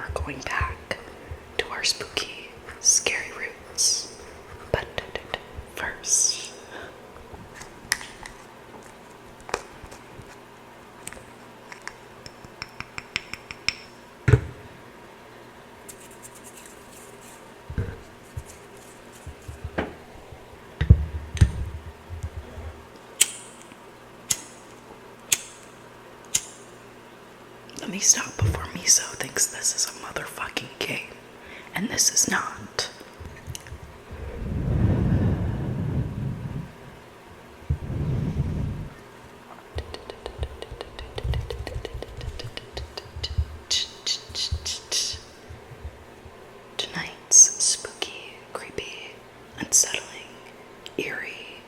we're going back to our spooky, scary roots. But first, let me stop before Miso thinks this is a motherfucking game, and this is not. Tonight's spooky, creepy, unsettling, eerie,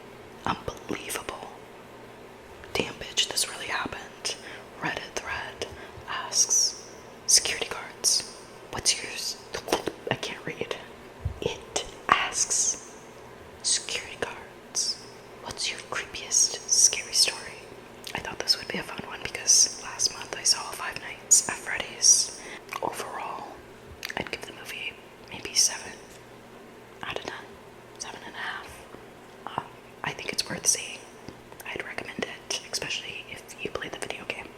unbelievable. Damn bitch, this really happened. Reddit thread asks, security guards, what's yours? I can't read. It asks, security guards, what's your creepiest, scary story? I thought this would be a fun one because last month I saw Five Nights at Freddy's. Overall, I'd give the movie maybe 7 out of 10, 7.5. I think it's worth seeing. I'd recommend it, especially if you play the video game.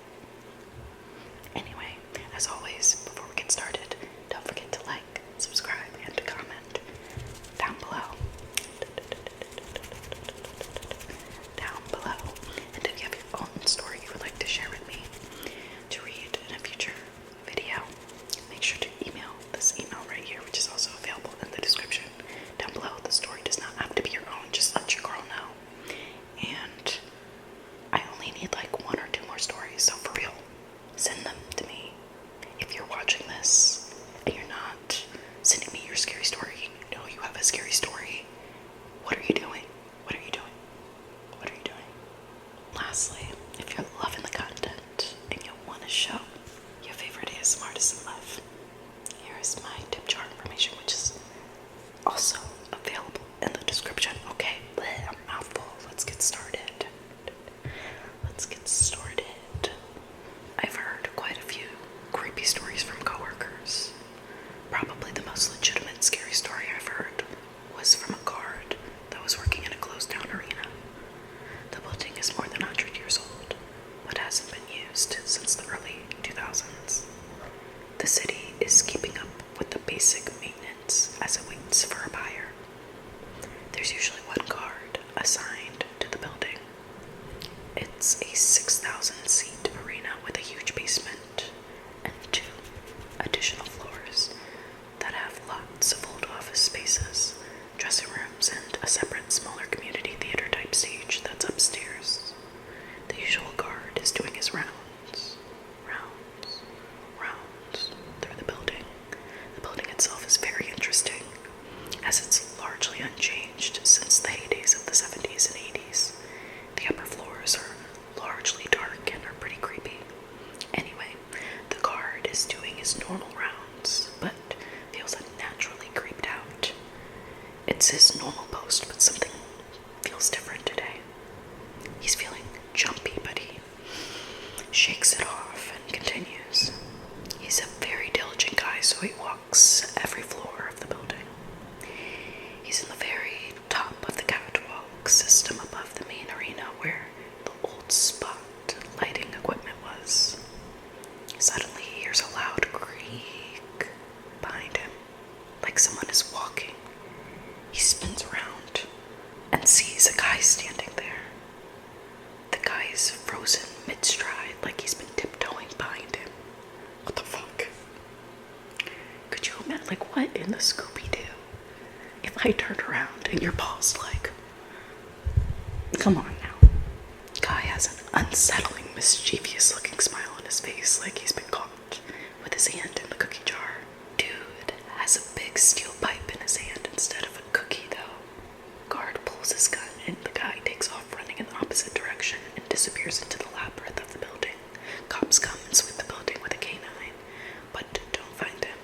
Anyway, as always, before we get started, don't forget to like, subscribe, and to comment down below. Down below. And if you have your own story you would like to share with me to read in a future video, make sure to email this email right here, which is also available in the description down below. The story does not have to be your own, just let your girl know. And I only need like 1 or 2 more stories, so for real, send them to me. If you're watching this and you're not sending me your scary story, you know you have a scary story, what are you doing? What are you doing? What are you doing? Lastly, if you're loving the content and you want to show your favorite ASMR artist in love, here is my tip jar information, which is also available in the description. Okay, bleh, mouthful. Let's get started. Let's get started. I've heard quite a few creepy stories from coworkers. Probably the most legitimate scary story I've heard was from a guard that was working in a closed-down arena. The building is more than 100 years old, but hasn't been used since the early 2000s. The city is keeping up with the basic maintenance as it waits for a buyer. There's usually one guard assigned to the building. It's a 6,000-seat arena with a huge basement and 2 additional floors that have lots of old office spaces, dressing rooms, and a separate, smaller community theater type stage that's upstairs. The usual guard is doing his rounds through the building. The building itself is very interesting, as it's largely unchanged since the heydays of the 70s and 80s. The upper floors are largely dark and are pretty creepy. Anyway, the guard is doing his normal rounds, but feels unnaturally creeped out. It's his normal post, but something feels different today. He's feeling jumpy, but he shakes it off and continues. He's a very diligent guy, so he walks every floor of the building. He's in the very top of the catwalk system above the main arena where the old spot lighting equipment was. Suddenly he hears a loud creak behind him, like someone is walking. He spins around and sees a guy standing there. The guy is frozen mid-stride, like he's been tiptoeing behind him. What the fuck? Could you imagine, like, what in the Scooby-Doo? If I turned around and your paws like, come on now. Guy has an unsettling, mischievous looking smile on his face, like he's been caught with his hand in the cookie jar. Dude has a big steel pipe in his hand instead of a cookie, though. Guard pulls his gun and the guy takes off running in the opposite direction and disappears into the labyrinth of the building. Cops come and sweep the building with a canine, but don't find him.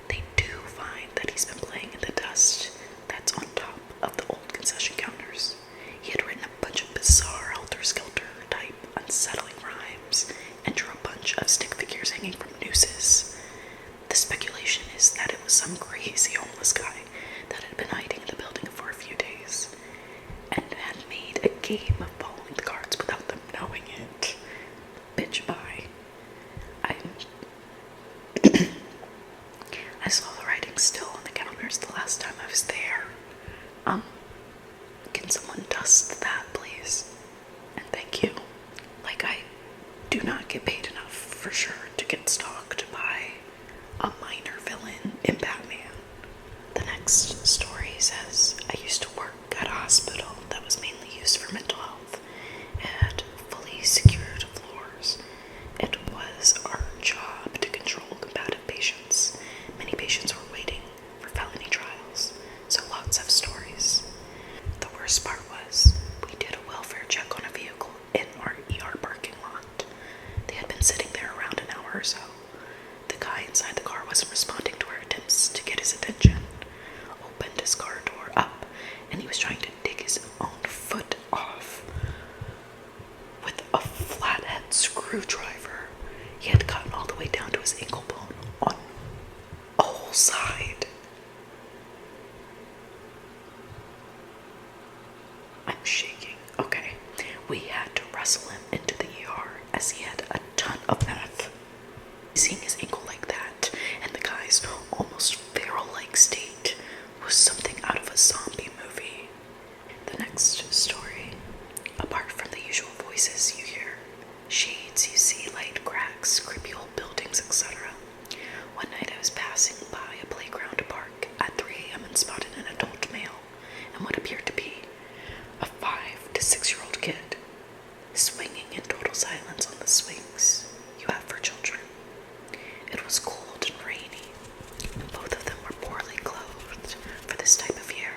They do find that he's been playing in the dust that's on top of the old concession counters. He had written a bunch of bizarre helter-skelter type unsettling rhymes and drew a bunch of stick figures hanging from nooses. The The speculation is that it was some crazy homeless guy that had been hiding in the building for a few days and had made a game of following the guards without them knowing it. Bitch, bye. I saw the writing still on the counters the last time I was there. Can someone dust that, please? And thank you. Like, I do not get paid enough, for sure, to get stalked by a minor villain in Batman. The next story says, I used to work at a hospital that was mainly used for mental health. It had fully secured floors. It was our job to control combative patients. Many patients were waiting for felony trials, so lots of stories. The worst part was, we did a welfare check on a vehicle in our ER parking lot. They had been sitting there around an hour or so. The guy inside the car wasn't responding to our attempts to get his attention. Opened his car door up, and he was trying to dig his own foot off with a flathead screwdriver. He had gotten all the way down to his ankle bone on a whole side. I'm shaking. Okay. We had to wrestle him into the ER as he had a ton of meth. Seeing his ankle like that and the guy's almost feral-like state was something out of a zombie movie. The next story. Apart from the usual voices you hear, shades you see, light cracks, creepy old buildings, etc. One night I was passing by a playground park at 3 a.m. and spotted an adult male and what appeared to be a 5 to 6-year-old kid swinging in total silence on the swings you have for children. It was cold and rainy, and both of them were poorly clothed for this type of year,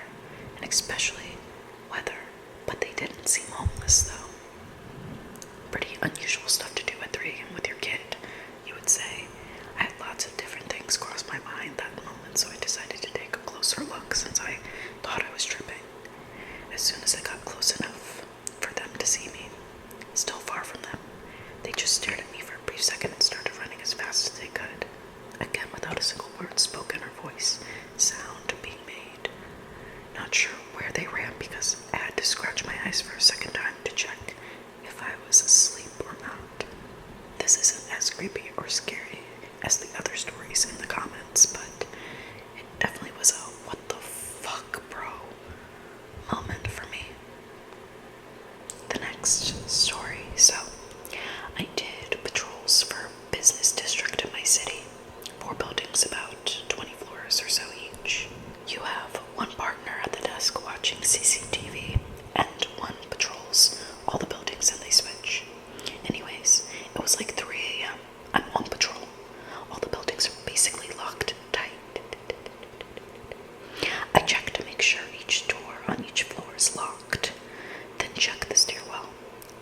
and especially weather, but they didn't seem homeless though. Pretty unusual stuff to do at 3 a.m. with your kid, you would say. I had lots of different things cross my mind that moment, so I decided to take a closer look since I thought I was tripping. As soon as I got close enough for them to see me, still far from them, they just stared at me for a brief second and started running as fast as they could. Again, without a single word spoken or voice sound being made. Not sure where they ran because I had to scratch my eyes for a second time to check if I was asleep or not. This isn't as creepy or scary as the other stories in the comments, but it definitely was a what the fuck, bro moment for me. The next story. So, I did patrols for a business district in my city. 4 buildings, about 20 floors or so each. You have one partner at the desk watching CCTV, and one patrols all the buildings and they switch. Anyways, it was like 3 a.m. I'm on patrol. All the buildings are basically locked tight. I check to make sure each door on each floor is locked. Then check the stairwell.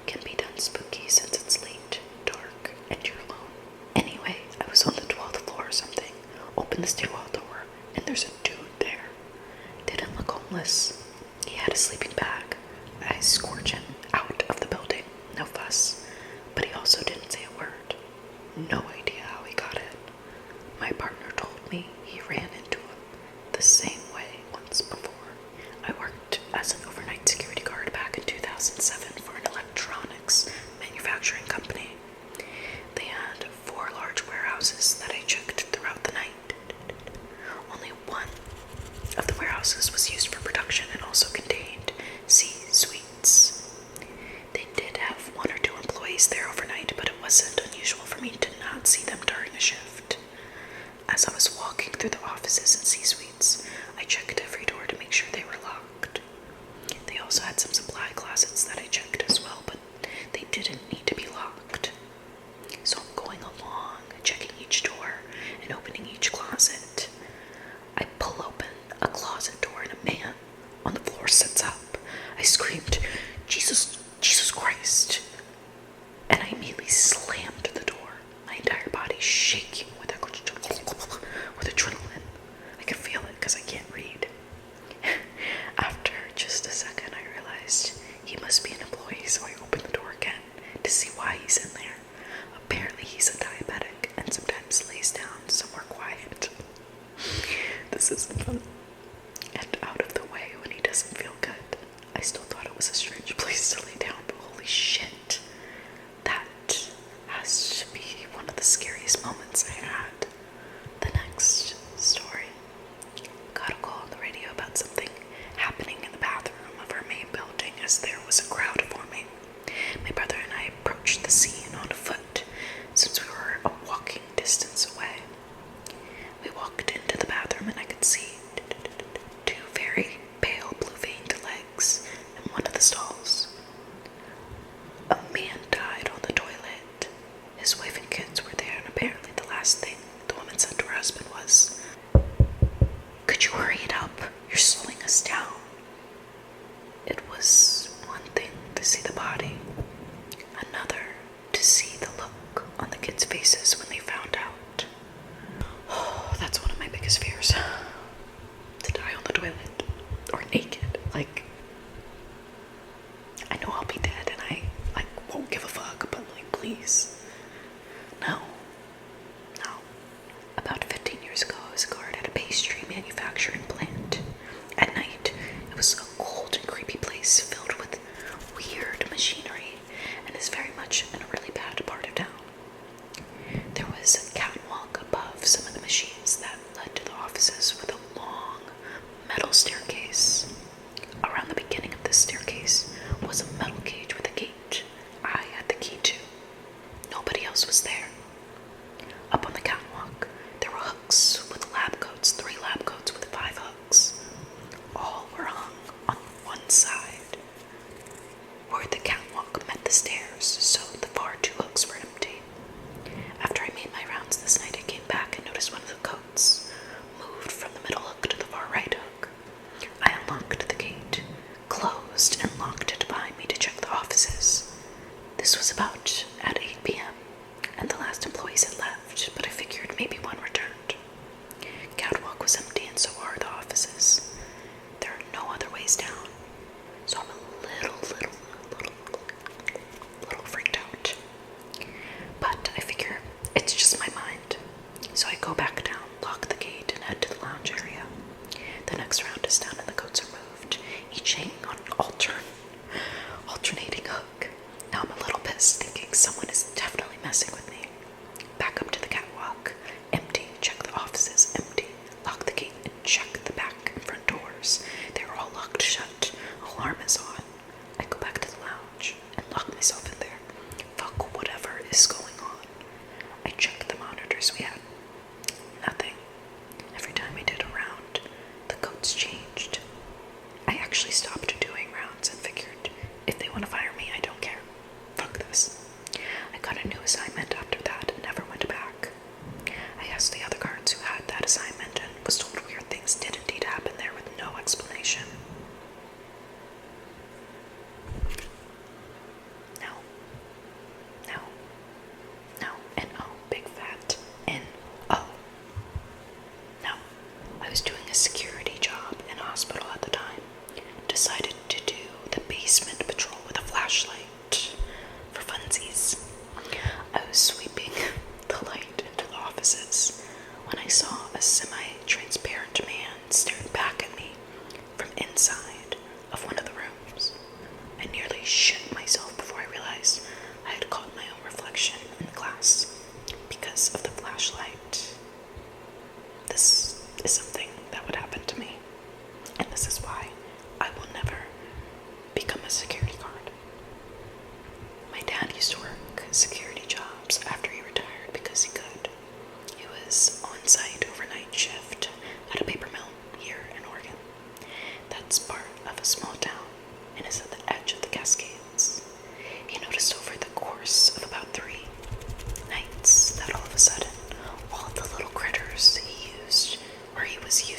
Can be done spooky since it's late, dark, and you're alone. Anyway, I was on the 12th floor or something. Open the stairwell door, and there's a dude there. Didn't look homeless. He had a sleeping bag. I escorted him out of the building. No fuss. But he also didn't say a word. No idea how he got it. My partner told me he ran into him the same way once before. I worked as an overnight security guard back in 2007 for an electronics manufacturing company. They had 4 large warehouses that I checked throughout the night. Only one of the warehouses was used for production and also contained C-suites. They did have 1 or 2 employees there overnight, but it wasn't unusual for me to not see them during a shift. As I was walking through the offices and C-suites, I checked every door to make sure they were locked. They also had some supply closets that I checked as well, but they didn't need to be locked. So I'm going along, checking each door and opening each closet. I pull open a closet door and a man on the floor sits up. I screamed, Jesus Christ. And I immediately slammed the door, my entire body shaking with adrenaline. I could feel it because I can't read. After just a second, I realized he must be an employee, so I opened the door again to see why he's in there. Apparently he's a diabetic and sometimes lays down somewhere quiet glasses in front and out of the way when he doesn't feel good. I still thought it was a strange place to lay down, but holy shit. That has to be one of the scariest moments I had. The next story. Got a call on the radio about something happening in the bathroom of our main building as there was a crowd forming. My brother and I approached the scene on foot since we were a walking distance away. We walked into the bathroom and I could see two very pale blue-veined legs in one of the stalls. A man died on the toilet. His wife and kids were there, and apparently the last thing the woman said to her husband was, "Could you hurry it up? You're slowing us down." It was one thing to see the body, another to see the look on the kids' faces when they found out. Oh, that's one of my biggest fears. To die on the toilet. Or naked. Like, I know I'll be dead and I, won't give a fuck, but, please. No. About 15 years ago, I was a guard at a pastry manufacturing plant. At night, it was a cold and creepy place filled with weird machinery and is very much in a really bad part of town. There was a catwalk above some of the machines that led to the offices with a long metal staircase. Around the beginning of this staircase was a metal cage with a gate I had the key to. Nobody else was there. Up on the catwalk, there were hooks with lab coats, 3 lab coats with 5 hooks. All were hung on one side, where the catwalk met the stairs, so the far 2 hooks were empty. After I made my rounds this night, I came back and noticed one of the coats moved from the middle hook to the far right hook. I unlocked the gate, closed, and locked it behind me to check the offices. This was about at 8 p.m., and the last employees had left, but I figured maybe one returned. Catwalk was empty, and so are the offices. There are no other ways down, so I'm a little freaked out. But I figure it's just my mind. So I go back down, lock the gate, and head to the lounge area. The next round is done and the coats are moved, each hanging on an alternating hook. Now I'm a little pissed, thinking someone is definitely messing with me. Back up to the catwalk. Empty. Check the offices. Empty. Lock the gate and check the back and front doors. They are all locked shut. Alarm is on. I go back to the lounge and lock myself in there. Fuck whatever is going on. I check the monitors we had. Nothing. Every time I did a round, the coats changed. I actually stopped doing rounds and figured, if they want to fire me, I don't care. Fuck this. I got a new assignment after that and never went back. I asked the other guards who had that assignment and was told weird things did indeed happen there with no explanation. No. N-O. Big fat N-O. No. I was doing a security job in a hospital at the time. Decided to do the basement patrol with a flashlight for funsies. I was sweeping the light into the offices when I saw a semi-transparent man staring back at me from inside of one of the rooms. I nearly shit myself before I realized I had caught my own reflection in the glass because of the flashlight. This is something that would happen to me, and this is why I will never become a security guard. My dad used to work security jobs after he retired because he could. He was on-site overnight shift at a paper mill here in Oregon. That's part of a small town and is at the edge of the Cascades. He noticed over the course of about 3 nights that all of a sudden all the little critters he was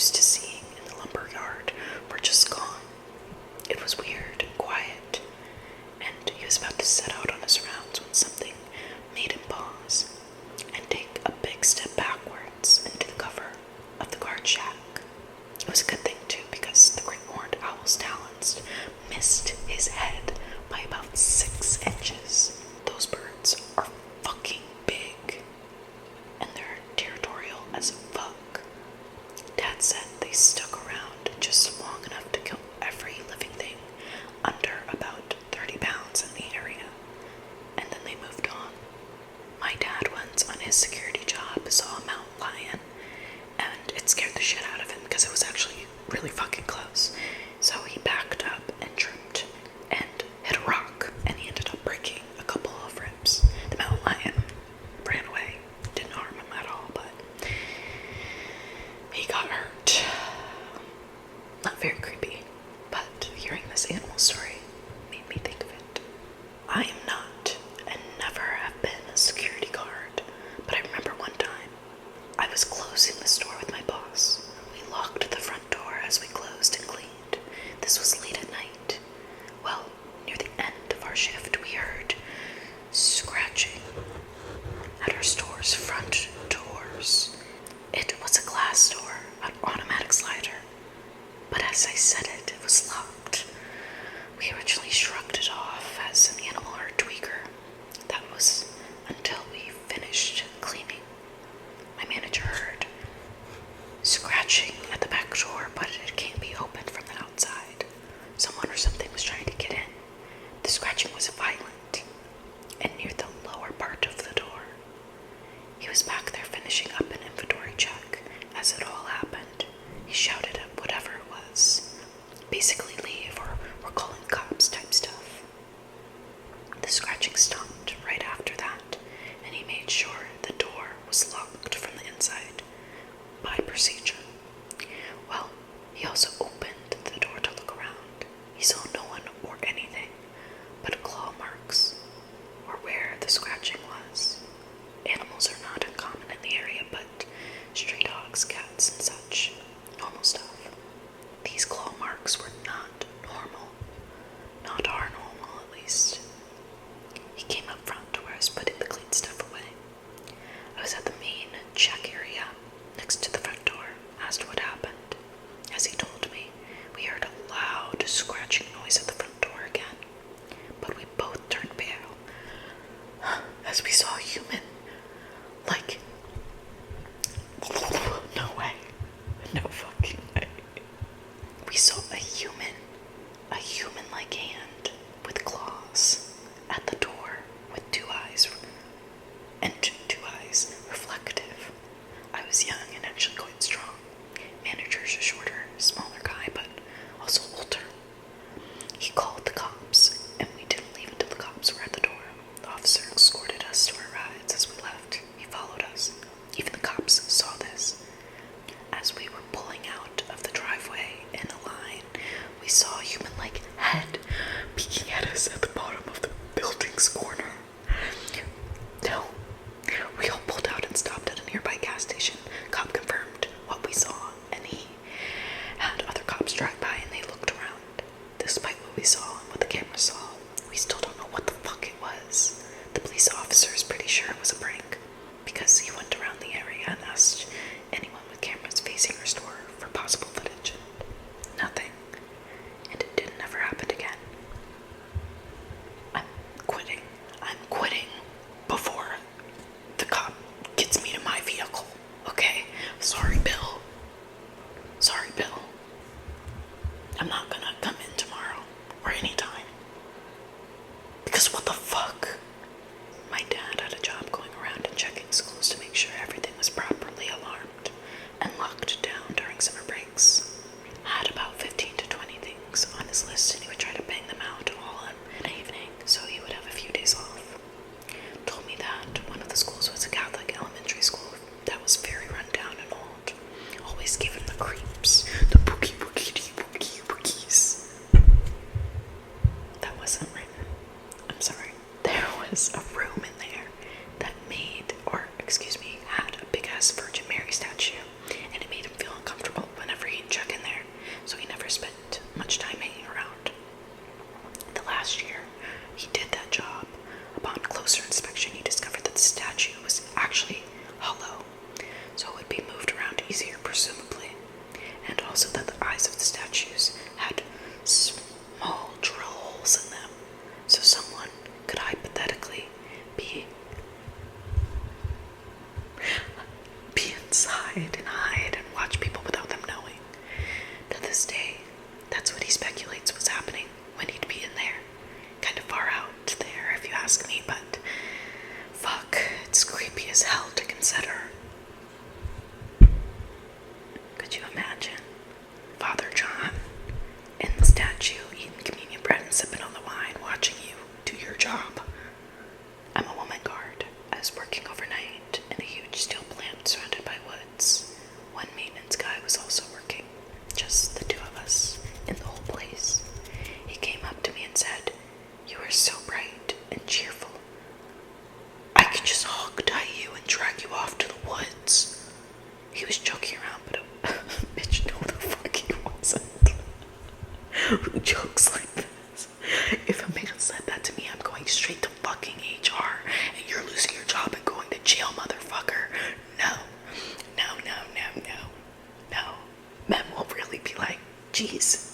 backslider. But as I said it, it was locked. We originally shrugged it off as an animal or tweaker. That was until we finished cleaning. My manager heard scratching at the back door, but it can't be opened from the outside. Someone or something was trying to get in. The scratching was violent and near the lower part of the door. He was back there finishing up an inventory check as it all happened. He shouted at whatever it was. Basically leave or we're calling cops type stuff. The scratching stopped right after that, and he made sure the door was locked from the inside by procedure. Well, he also opened the door to look around. He saw no one or anything but claw marks or where the scratching was. Animals are not uncommon in the area, but stray dogs, cats, and such, normal stuff. These claw marks were not normal. Not our normal, at least. He came up front to where I was putting the clean stuff away. I was at the main check area, next to the front door, asked what happened. As he told me, we heard a loud scratching noise at the front door again, but we both turned pale as we saw a human. Like, no way. No fucking way. We saw a human-like hand with claws at the door with two eyes reflective. I was young and actually quite strong. Manager's a shorter, smaller guy, but also older. He called the cops, and we didn't leave until the cops were at the door. The officer escorted us to our rides. As we left, he followed us. Even the cops saw this. As we were pulling out of the driveway in a line, we saw a human-like head peeking at us at the bottom of the building's corner. No. We all pulled out and stopped at a nearby gas station. Cop confirmed what we saw, and he had other cops drive by and they looked around. Despite what we saw and what the camera saw, we still don't know what the fuck it was. The police officer is pretty sure it was a prank, because he went around the area and asked anyone with cameras facing our store for possible footage. Nothing. And it didn't ever happen again. I'm quitting before the cop gets me to my vehicle, okay? Sorry, Bill. I'm not gonna come in tomorrow or anytime. Because what the fuck? My dad had a job going around and checking schools to make sure everything was properly alarmed and locked down during summer breaks. Had about 15 to 20 things on his list, and he would try to bang them out all in an evening, so he would have a few days off. Told me that one of the schools was a Catholic elementary school that was very run down and old. Always gave him the creeps, the boogies. That wasn't written. I'm sorry. There was a room in there that had a big ass Virgin Mary statue, and it made him feel uncomfortable whenever he'd check in there, so he never spent much time hanging around. The last year he did that job, upon closer inspection he discovered that the statue was actually hollow, so it would be moved around easier presumably, and also that the eyes of the statues had small drill holes in them, so someone could hypothetically be inside and hide and watch people without them knowing. To this day, that's what he speculates was happening when he'd be in there. Kind of far out there, if you ask me, but fuck, it's creepy as hell to consider. Could you imagine Father John in the statue eating communion bread and sipping on the wine, watching you do your job? I'm a woman guard. I was working overnight in a huge steel plant surrounded by woods. Geez.